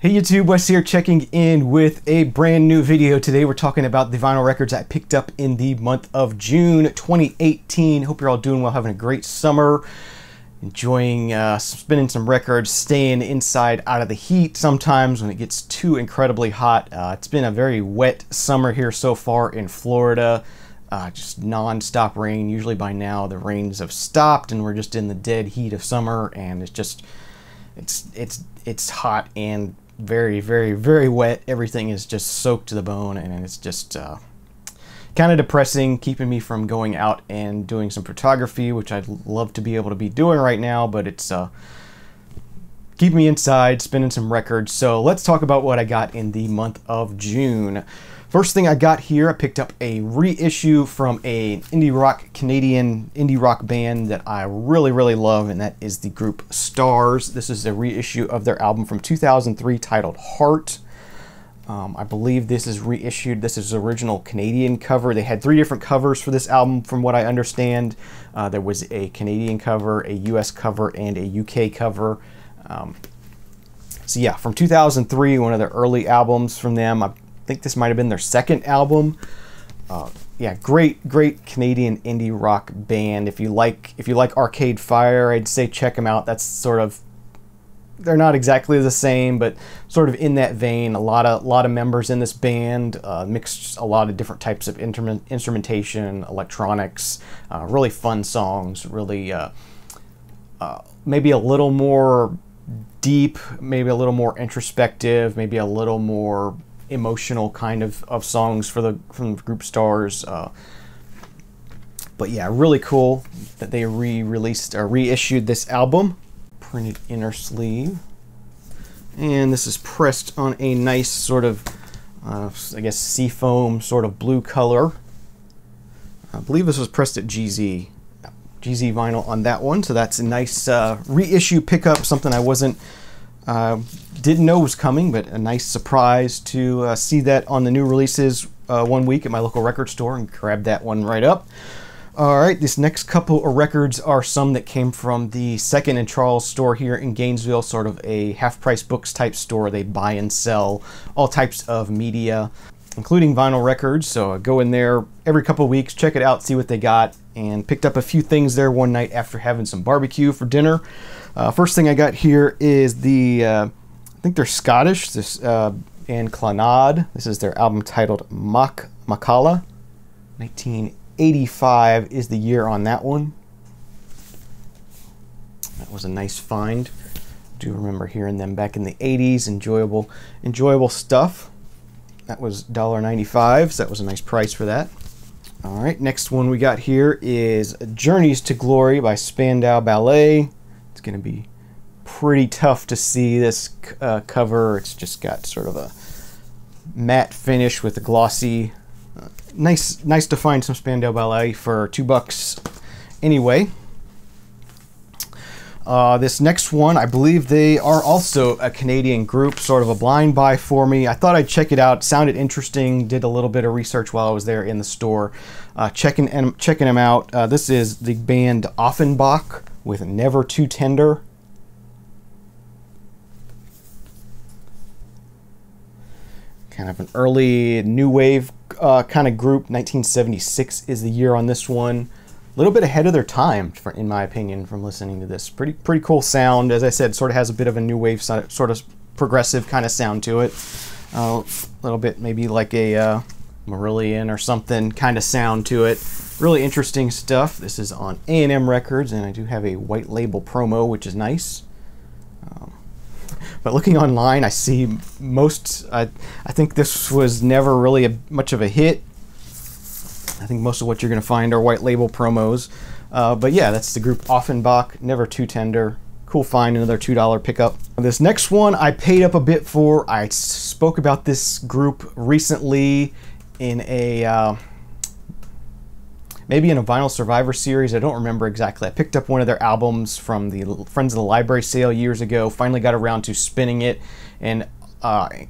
Hey YouTube, Wes here checking in with a brand new video. Today we're talking about the vinyl records I picked up in the month of June 2018. Hope you're all doing well, having a great summer, enjoying spinning some records, staying inside out of the heat sometimes when it gets too incredibly hot. It's been a very wet summer here so far in Florida. Just non-stop rain. Usually by now the rains have stopped and we're just in the dead heat of summer, and it's just it's hot and very wet. Everything is just soaked to the bone, and it's just kind of depressing, keeping me from going out and doing some photography, which I'd love to be able to be doing right now, but it's keeping me inside, spinning some records. So let's talk about what I got in the month of June. First thing I got here, I picked up a reissue from a Canadian indie rock band that I really love, and that is the group Stars. This is a reissue of their album from 2003 titled Heart. I believe this is reissued. This is the original Canadian cover. They had 3 different covers for this album from what I understand. There was a Canadian cover, a US cover, and a UK cover. So yeah, from 2003, one of their early albums from them. I think this might have been their second album. Yeah, great Canadian indie rock band. If you like Arcade Fire, I'd say check them out. That's sort of, they're not exactly the same, but sort of in that vein. A lot of members in this band, mixed a lot of different types of instrumentation, electronics, really fun songs. Really, maybe a little more deep, maybe a little more introspective, maybe a little more emotional kind of songs from the group Stars. But yeah, really cool that they re-released or reissued this album. Printed inner sleeve, and this is pressed on a nice sort of I guess seafoam sort of blue color. I believe this was pressed at GZ vinyl on that one, so that's a nice reissue pickup, something I didn't know was coming, but a nice surprise to see that on the new releases one week at my local record store, and grab that one right up. Alright, this next couple of records are some that came from the Second and Charles store here in Gainesville, sort of a half-price books type store. They buy and sell all types of media, including vinyl records, so I go in there every couple of weeks, check it out, see what they got, and picked up a few things there one night after having some barbecue for dinner. First thing I got here is the, I think they're Scottish, this band Clannad. This is their album titled Macala. 1985 is the year on that one. That was a nice find. I do remember hearing them back in the 80s. Enjoyable stuff. That was $1.95, so that was a nice price for that. Alright, next one we got here is Journeys to Glory by Spandau Ballet. It's going to be pretty tough to see this cover. It's just got sort of a matte finish with a glossy. Nice to find some Spandau Ballet for $2 anyway. This next one, I believe they are also a Canadian group, sort of a blind buy for me. I thought I'd check it out. Sounded interesting. Did a little bit of research while I was there in the store, checking them out. This is the band Offenbach with Never Too Tender. Kind of an early new wave kind of group. 1976 is the year on this one. A little bit ahead of their time, in my opinion, from listening to this. Pretty cool sound. As I said, sort of has a bit of a new wave, sort of progressive kind of sound to it. A little bit maybe like a Marillion or something kind of sound to it. Really interesting stuff. This is on A&M Records, and I do have a white label promo, which is nice. But looking online, I see I think this was never really much of a hit. I think most of what you're going to find are white label promos. But yeah, that's the group Offenbach, Never Too Tender. Cool find, another $2 pickup. This next one I paid up a bit for. I spoke about this group recently in a maybe in a Vinyl Survivor series. I don't remember exactly. I picked up one of their albums from the Friends of the Library sale years ago. Finally got around to spinning it, and I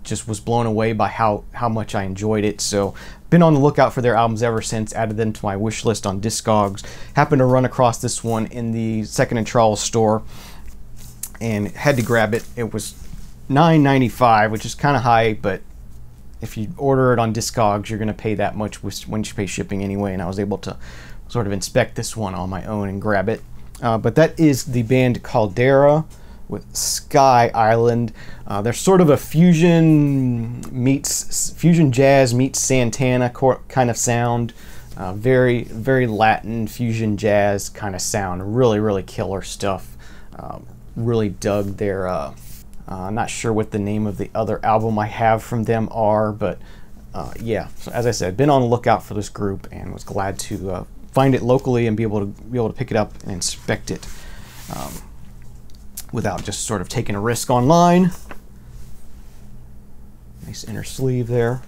just was blown away by how much I enjoyed it. So been on the lookout for their albums ever since. Added them to my wish list on Discogs. Happened to run across this one in the Second and Charles store, and had to grab it. It was $9.95, which is kind of high, but if you order it on Discogs, you're going to pay that much when you pay shipping anyway, and I was able to sort of inspect this one on my own and grab it. But that is the band Caldera with Sky Island. They're sort of a fusion jazz meets Santana kind of sound. Very, very Latin fusion jazz kind of sound. Really, really killer stuff. Really dug their, I'm not sure what the name of the other album I have from them are, but yeah. So as I said, been on the lookout for this group and was glad to find it locally and be able to pick it up and inspect it without just sort of taking a risk online. Nice inner sleeve there.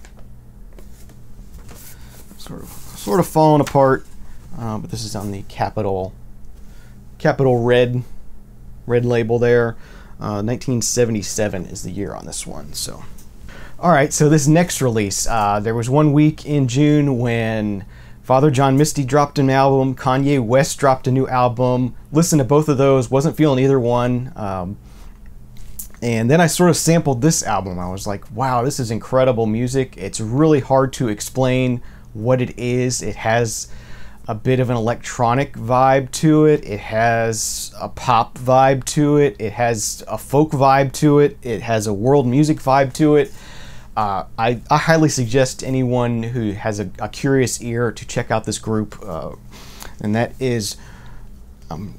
Sort of falling apart, but this is on the capital red label there. 1977 is the year on this one. So, all right. So this next release, there was one week in June when Father John Misty dropped an album, Kanye West dropped a new album. Listened to both of those, wasn't feeling either one. And then I sort of sampled this album. I was like, wow, this is incredible music. It's really hard to explain what it is. It has a bit of an electronic vibe to it. It has a pop vibe to it. It has a folk vibe to it. It has a world music vibe to it. I highly suggest anyone who has a curious ear to check out this group, and that is, I'm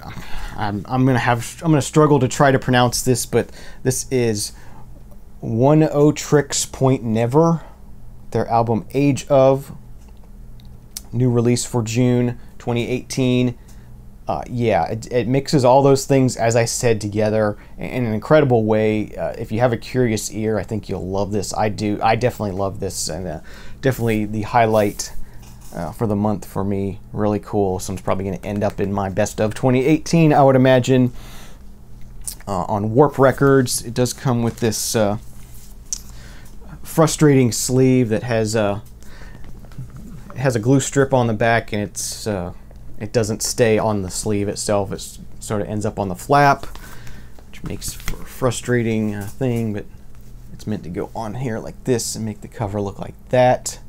gonna struggle to try to pronounce this, but this is One O Tricks Point Never, their album Age of, new release for June 2018. Yeah, it mixes all those things, as I said, together in an incredible way. If you have a curious ear, I think you'll love this. I do. I definitely love this, and definitely the highlight for the month for me. Really cool. So it's probably going to end up in my best of 2018, I would imagine. On Warp Records, it does come with this frustrating sleeve that has a glue strip on the back, and it doesn't stay on the sleeve itself. It sort of ends up on the flap, which makes for a frustrating thing, but it's meant to go on here like this and make the cover look like that.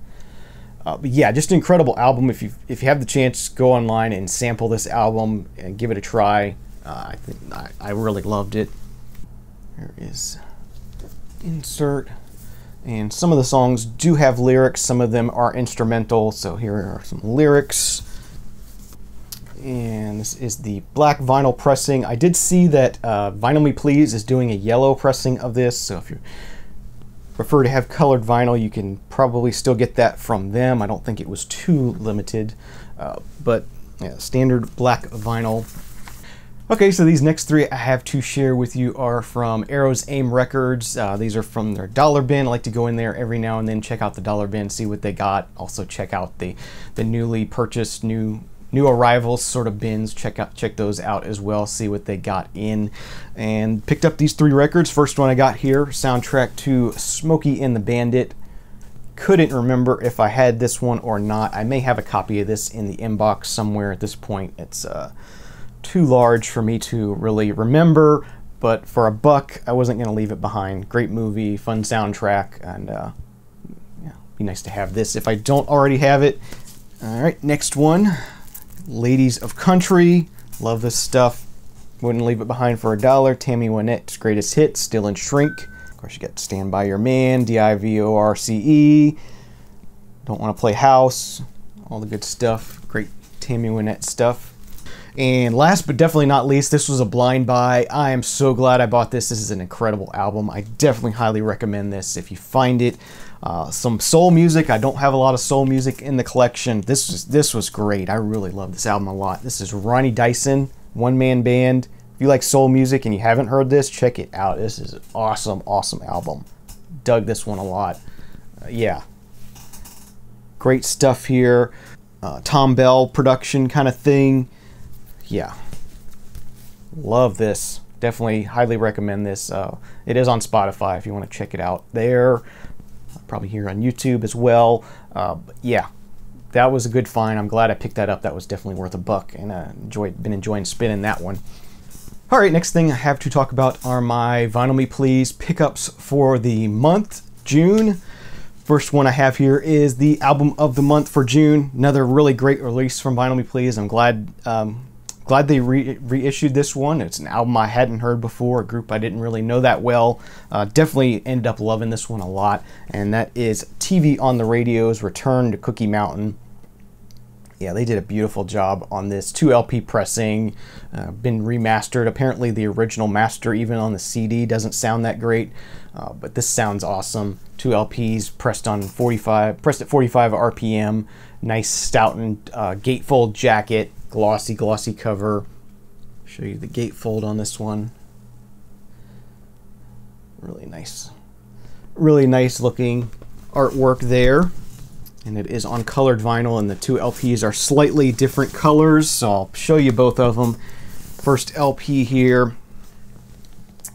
But yeah, just an incredible album. If you have the chance, go online and sample this album and give it a try. I think I really loved it. Here is insert. And some of the songs do have lyrics. Some of them are instrumental. So here are some lyrics. And this is the black vinyl pressing. I did see that Vinyl Me Please is doing a yellow pressing of this. So if you prefer to have colored vinyl, you can probably still get that from them. I don't think it was too limited. But yeah, standard black vinyl. Okay, so these next three I have to share with you are from Arrow's Aim Records. These are from their Dollar Bin. I like to go in there every now and then, check out the Dollar Bin, see what they got. Also check out the newly purchased new arrivals sort of bins. Check those out as well, see what they got in. And picked up these three records. First one I got here, soundtrack to Smokey and the Bandit. Couldn't remember if I had this one or not. I may have a copy of this in the inbox somewhere at this point. It's too large for me to really remember, but for $1 I wasn't going to leave it behind. Great movie, fun soundtrack, and yeah, be nice to have this if I don't already have it. All right, next one, Ladies of Country. Love this stuff. Wouldn't leave it behind for $1. Tammy Wynette's greatest hits, Still and Shrink. Of course, you got Stand By Your Man, DIVORCE. Don't Want to Play House. All the good stuff. Great Tammy Wynette stuff. And last but definitely not least, this was a blind buy. I am so glad I bought this. This is an incredible album. I definitely highly recommend this if you find it. Some soul music. I don't have a lot of soul music in the collection. This was great. I really love this album a lot. This is Ronnie Dyson, one-man band. If you like soul music and you haven't heard this, check it out. This is an awesome, awesome album. Dug this one a lot. Yeah. Great stuff here. Tom Bell production kind of thing. Yeah, love this. Definitely highly recommend this. It is on Spotify if you want to check it out there. Probably here on YouTube as well. But yeah, that was a good find. I'm glad I picked that up. That was definitely worth $1, and been enjoying spinning that one. All right, next thing I have to talk about are my Vinyl Me Please pickups for the month, June. First one I have here is the album of the month for June. Another really great release from Vinyl Me Please. I'm glad they reissued this one. It's an album I hadn't heard before, a group I didn't really know that well. Definitely ended up loving this one a lot, and that is TV on the Radio's Return to Cookie Mountain. Yeah, they did a beautiful job on this. 2 LP pressing, been remastered. Apparently the original master, even on the CD, doesn't sound that great, but this sounds awesome. 2 LPs pressed at 45 RPM. Nice Stoughton gatefold jacket, glossy cover. Show you the gatefold on this one. Really nice looking artwork there. And it is on colored vinyl, and the 2 LPs are slightly different colors, so I'll show you both of them. First LP here,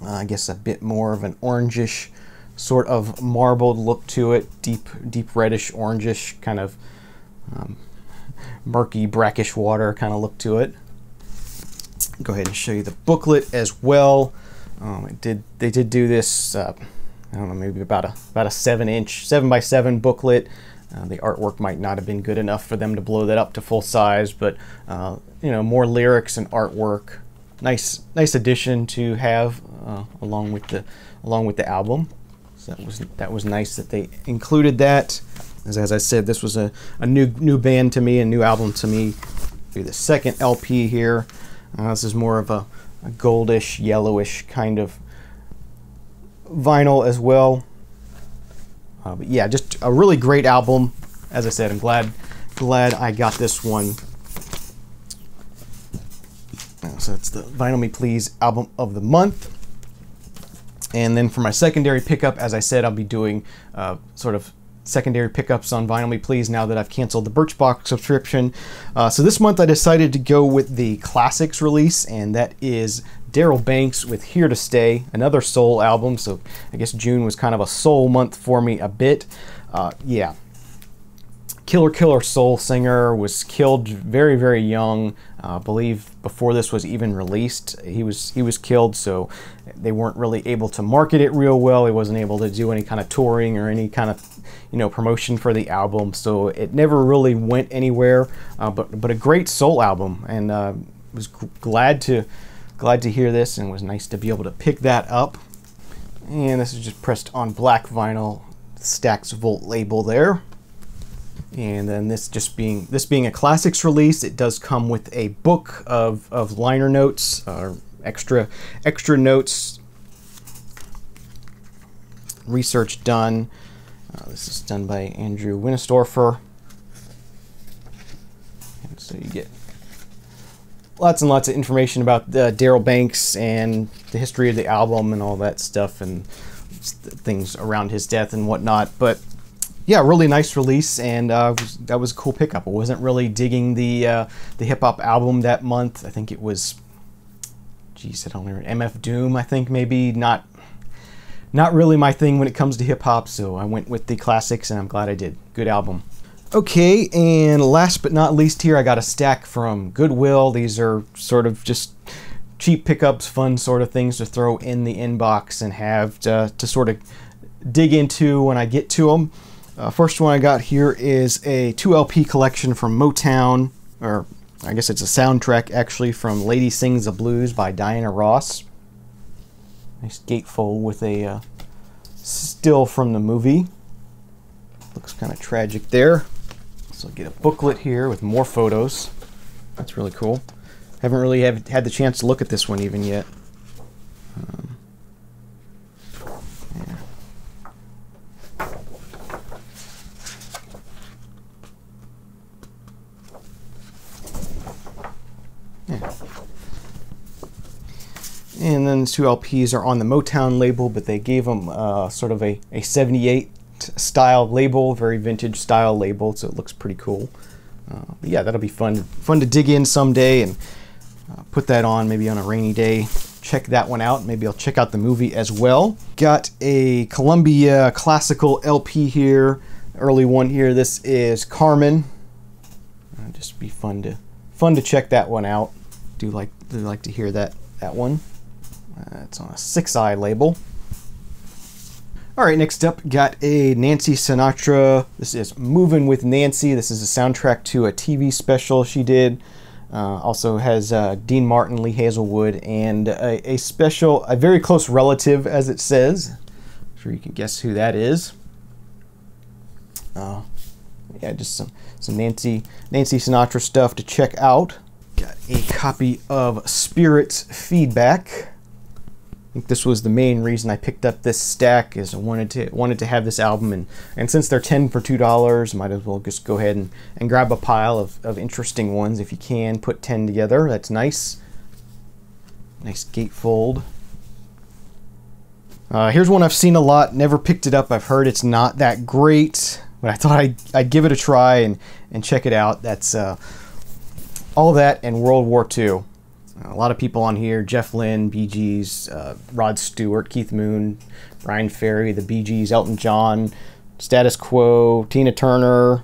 I guess a bit more of an orangish sort of marbled look to it, deep reddish orangish, kind of murky brackish water kind of look to it. Go ahead and show you the booklet as well. They did do this, I don't know, maybe about a 7x7 booklet. The artwork might not have been good enough for them to blow that up to full size, but you know, more lyrics and artwork. Nice addition to have along with the album. So that was nice that they included that. As I said, this was a new band to me, a new album to me. Do the second LP here. This is more of a goldish, yellowish kind of vinyl as well. But yeah, just a really great album. As I said, I'm glad I got this one. So it's the Vinyl Me Please album of the month. And then for my secondary pickup, as I said, I'll be doing sort of secondary pickups on Vinyl Me Please now that I've canceled the Birchbox subscription. So this month I decided to go with the Classics release, and that is Daryl Banks with Here to Stay, another soul album. So I guess June was kind of a soul month for me a bit. Yeah, killer soul singer, was killed very young. I believe before this was even released, he was killed, so they weren't really able to market it real well. He wasn't able to do any kind of touring or any kind of, you know, promotion for the album, so it never really went anywhere. But a great soul album, and was glad to hear this, and it was nice to be able to pick that up. And this is just pressed on black vinyl, Stax Volt label there. And then this being a Classics release, it does come with a book of liner notes, extra notes, research done. This is done by Andrew Winstorfer. And so you get lots and lots of information about Daryl Banks and the history of the album and all that stuff, and things around his death and whatnot. But yeah, really nice release, and that was a cool pickup. I wasn't really digging the hip hop album that month. I think it was, geez, I don't remember, MF Doom. I think maybe not really my thing when it comes to hip hop. So I went with the Classics, and I'm glad I did. Good album. Okay, and last but not least here, I got a stack from Goodwill. These are sort of just cheap pickups, fun sort of things to throw in the inbox and have to sort of dig into when I get to them. First one I got here is a 2 LP collection from Motown, or I guess it's a soundtrack actually, from Lady Sings the Blues by Diana Ross. Nice gatefold with a still from the movie. Looks kind of tragic there. So get a booklet here with more photos. That's really cool. Haven't really had the chance to look at this one even yet. Yeah. Yeah. And then the 2 LPs are on the Motown label, but they gave them sort of a 78 style label, very vintage style label, so it looks pretty cool. But yeah, that'll be fun to dig in someday and put that on maybe on a rainy day. Check that one out. Maybe I'll check out the movie as well. Got a Columbia classical LP here, early one here. This is Carmen. Just be fun to check that one out. Do like to hear that that one. It's on a 6i label. All right, next up, got a Nancy Sinatra. This is Movin' with Nancy. This is a soundtrack to a TV special she did. Also has Dean Martin, Lee Hazelwood, and a very close relative, as it says. I'm sure you can guess who that is. Yeah, just some Nancy Sinatra stuff to check out. Got a copy of Spirit's Feedback. I think this was the main reason I picked up this stack, is I wanted to have this album, and since they're 10 for $2, might as well just go ahead and grab a pile of interesting ones if you can. Put 10 together, that's nice. Nice gatefold. Here's one I've seen a lot, never picked it up. I've heard it's not that great, but I thought I'd give it a try and check it out. That's All That and World War II. A lot of people on here: Jeff Lynne, Bee Gees, Rod Stewart, Keith Moon, Brian Ferry, the Bee Gees, Elton John, Status Quo, Tina Turner.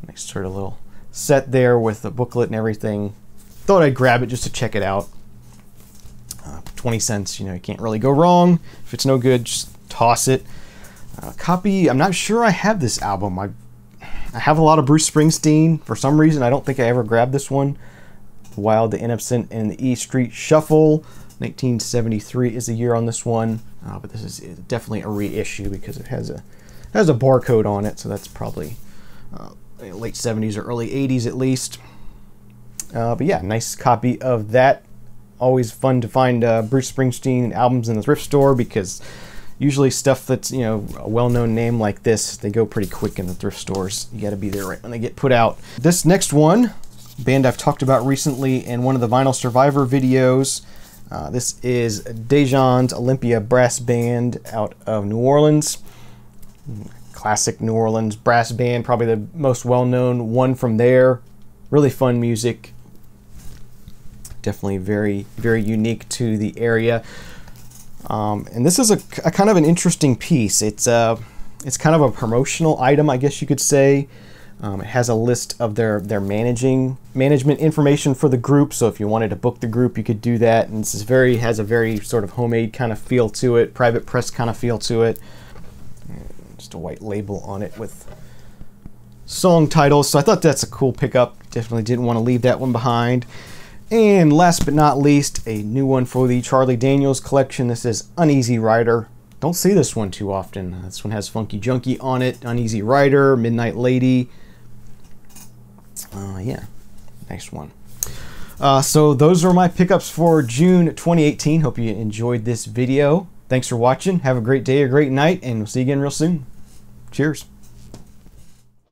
Nice sort of little set there with the booklet and everything. Thought I'd grab it just to check it out. 20 cents, you know, you can't really go wrong. If it's no good, just toss it. Copy, I'm not sure I have this album. I have a lot of Bruce Springsteen. For some reason, I don't think I ever grabbed this one. The Wild, the Innocent, and the E Street Shuffle. 1973 is the year on this one, but this is definitely a reissue because it has a barcode on it, so that's probably late 70s or early 80s at least. But yeah, nice copy of that. Always fun to find Bruce Springsteen albums in the thrift store, because usually stuff that's, you know, a well-known name like this, they go pretty quick in the thrift stores. You got to be there right when they get put out. This next one, band I've talked about recently in one of the Vinyl Survivor videos. This is Dejan's Olympia Brass Band out of New Orleans. Classic New Orleans brass band, probably the most well-known one from there. Really fun music. Definitely very, very unique to the area. And this is a kind of an interesting piece. It's kind of a promotional item, I guess you could say. It has a list of their management information for the group, so if you wanted to book the group, you could do that. And this is has a very sort of homemade kind of feel to it, private press kind of feel to it. Just a white label on it with song titles, so I thought that's a cool pickup. Definitely didn't want to leave that one behind. And last but not least, a new one for the Charlie Daniels collection. This is Uneasy Rider. Don't see this one too often. This one has Funky Junkie on it, Uneasy Rider, Midnight Lady. Yeah, nice one. So those are my pickups for June 2018. Hope you enjoyed this video. Thanks for watching. Have a great day or great night, and we'll see you again real soon. Cheers.